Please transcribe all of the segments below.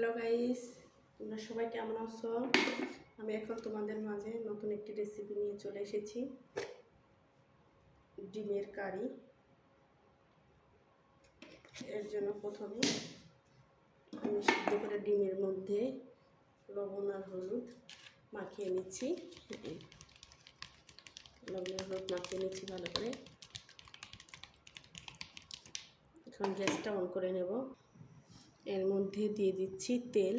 Hello guys, তোমরা সবাই কেমন আছো? আমি এখন তোমাদের মাঝে নতুন একটি রেসিপি নিয়ে চলে এসেছি। ডিমের কারি। এর জন্য প্রথমে আমি সিদ্ধ করে ডিমের মধ্যে লবণ আর হলুদ মাখিয়ে নিচ্ছি। লবণ আর হলুদ মাখিয়ে নিচ্ছি ভালো করে। এখন গ্যাসটা অন করে নেব। এর মধ্যে দিয়ে দিচ্ছি তেল।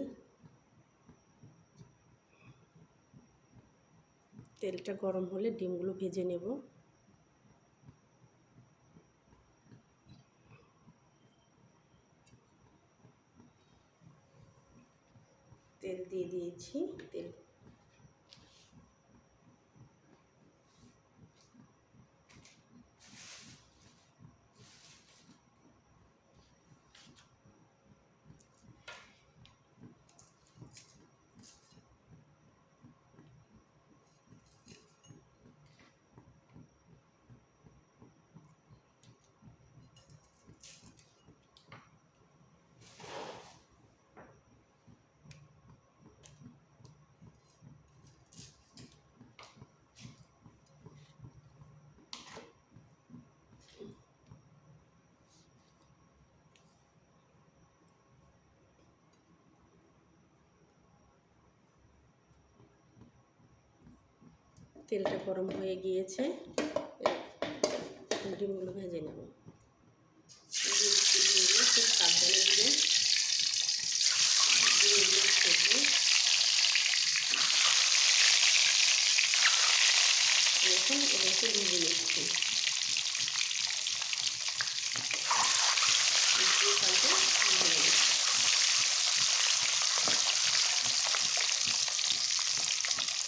তেলটা গরম হলে ডিমগুলো ভেজে নেব। তেল দিয়ে দিয়েছি। তেলটা গরম হয়ে গিয়েছে, ডিমগুলো ভেজে নেব। ডিমগুলো খুব সাবধানে দিবেন। ডিমগুলো থেকে এখন এগুলোকে ভেজে নিচ্ছি।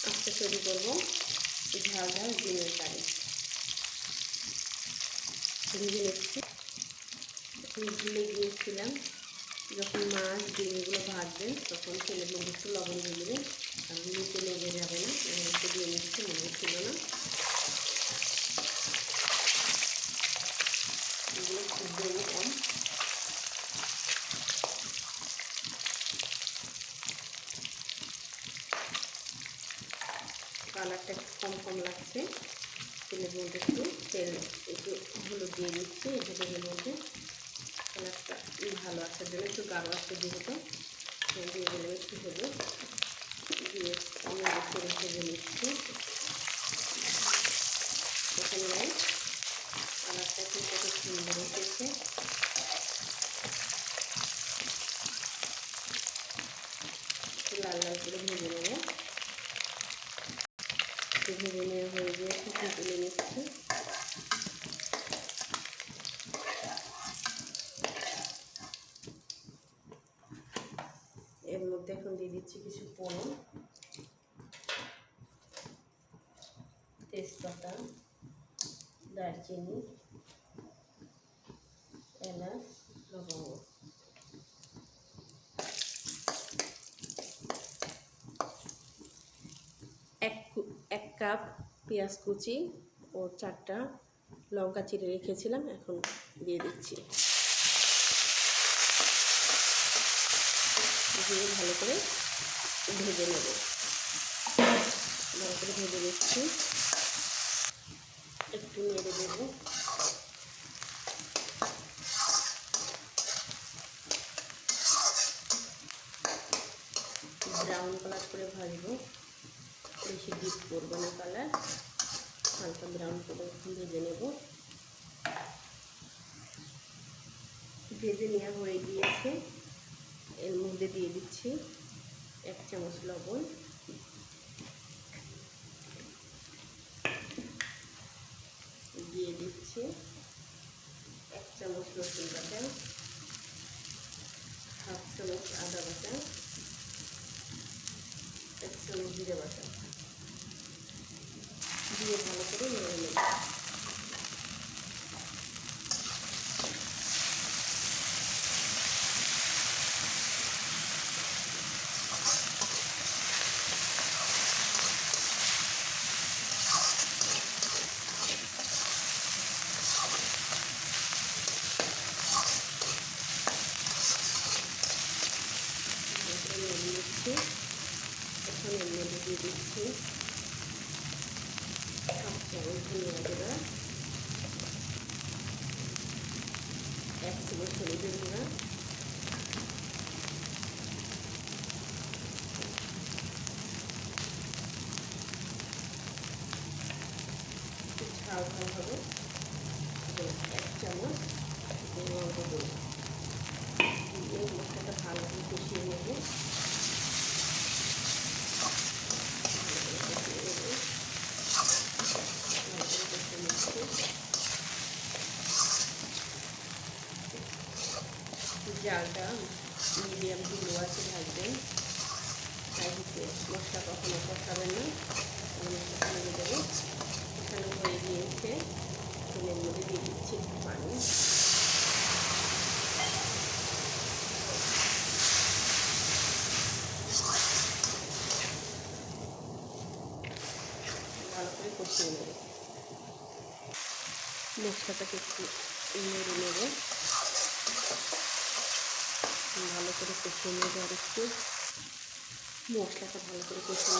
আজকে তৈরি করবো ঝাল ঝাল ডিমের কারি। ভেজে নিচ্ছি। ভুলে গিয়েছিলাম, যখন মাছ ডিমগুলো ভাজবেন তখন তেলের মধ্যে একটু লবণ দিয়ে দেবেন, আর নিচে লেগে যাবে না। একটু দিয়ে নিচ্ছি, মনে ছিল না। এগুলো খুব দেবো কম। কালারটা একটু কম কম লাগছে। তেলের মধ্যে একটু হলুদ দিয়ে দিচ্ছি। হলুদের মধ্যে কালারটা ভালো আসার জন্য, একটু গাঢ় আসতে যেহেতু দিয়ে দিলাম একটু হলুদ দিয়ে আমি ভেজে নিচ্ছি। এখানে কালারটা কিন্তু কত সুন্দর এসেছে। লাল লাল করে ভেজে নেব। ভেজে নেওয়া হয়ে গিয়েছে, তুলে নিচ্ছি। এর মধ্যে এখন দিয়ে দিচ্ছি কিছু ফোড়ন, তেজপাতা, দারচিনি, এলাচ, লবঙ্গ। এক কাপ পেঁয়াজ কুচি ও 4টা লঙ্কা চিড়ে রেখেছিলাম, এখন দিয়ে দিচ্ছি। দিয়ে ভালো করে ভেজে নেব। ভালো করে ভেজে নিচ্ছি। একটু নেড়ে দেব। ব্রাউন কালার করে ভাজবো, বেশি ডিপ করবো না কালার, হালকা ব্রাউন করে ভেজে নেব। ভেজে নেওয়া হয়ে গিয়েছে। এর মধ্যে দিয়ে দিচ্ছি 1 চামচ লবণ, দিয়ে দিচ্ছি 1 চামচ রসুন বাটা, 1/2 চামচ আদা বাটা, 1 চামচ জিরে বাটা দিয়ে ভালো করে নেড়ে নেব। ধনিয়া গুঁড়া, 1 চামচ হলুদের গুঁড়া, ঝাল ঝাল হবে, 1 চামচ লঙ্কা গুঁড়ো দিয়ে মশলাটা ভালো করে কষিয়ে নেব। জালটা মিডিয়াম টু লো আছে ভাজবেন, তাই হচ্ছে মশলা কখনো কষাবেন না, মশলাটা নেড়ে দেবো। কষানো হয়ে গিয়েছে, তেলের মধ্যে দিয়ে দিচ্ছি একটু পানি, ভালো করে কষিয়ে নেব। মশলাটাকে একটু নেড়ে নেব, ভালো করে কষিয়ে নেব। আর একটু মশলাটা ভালো করে কষিয়ে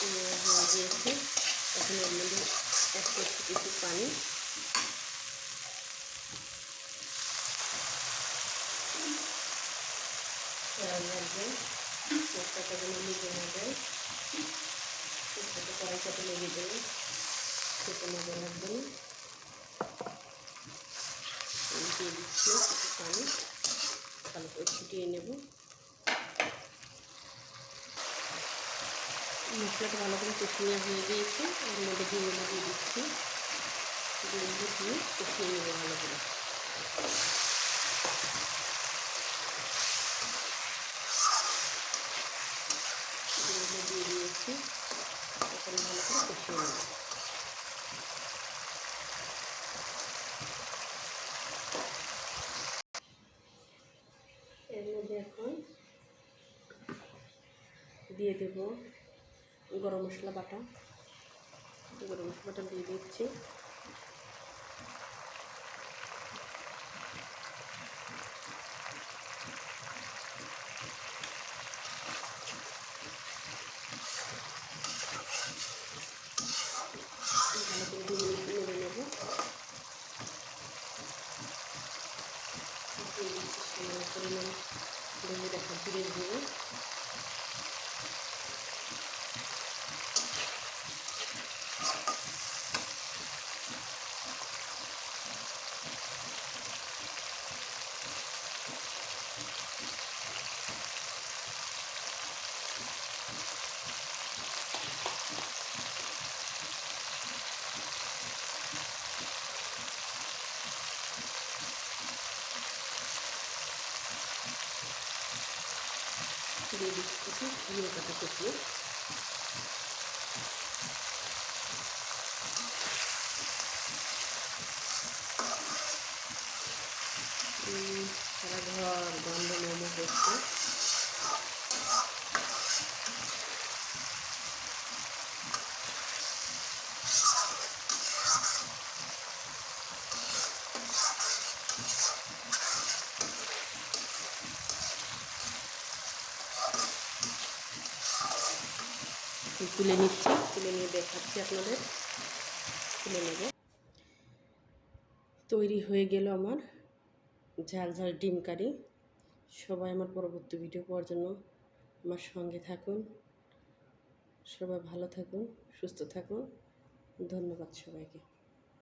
হয়ে গিয়েছে, এখন এর মধ্যে অ্যাড করছি কিছু পানি, খেয়াল রাখবেন মশলাটা যেন লেগে না যায়, কড়াইটাতে লেগে গেলে খেতে মজা লাগবে না। দিয়ে দিচ্ছি কিছু পানি, ভালো করে ফুটিয়ে নেব। মশলাটা ভালো করে কষিয়ে হয়ে গিয়েছে, এর মধ্যে ডিম দিয়ে দিচ্ছি, ডিম দিয়ে কষিয়ে নেব ভালো করে। ডিমগুলো দিয়ে দিয়েছি, এখন ভালো করে কষিয়ে নেব। এর মধ্যে এখন দিয়ে দেব গরম মশলা বাটা, গরম মশলাটা দিয়ে দিচ্ছি, ভালো করে 2 মিনিট নেড়ে নেব। দিয়ে দিচ্ছি সামান্য পরিমাণ ভেজে রাখা জিরের গুঁড়ো, দিয়ে দিচ্ছি কিছু জিরে কাটা কুচিয়ে, সারা ঘর গন্ধ মোমো হচ্ছে। তুলে নিচ্ছি, তুলে নিয়ে দেখাচ্ছি আপনাদের, তুলে নেব। তৈরি হয়ে গেল আমার ঝাল ঝাল ডিম কারি। সবাই আমার পরবর্তী ভিডিও পাওয়ার জন্য আমার সঙ্গে থাকুন, সবাই ভালো থাকুন, সুস্থ থাকুন, ধন্যবাদ সবাইকে।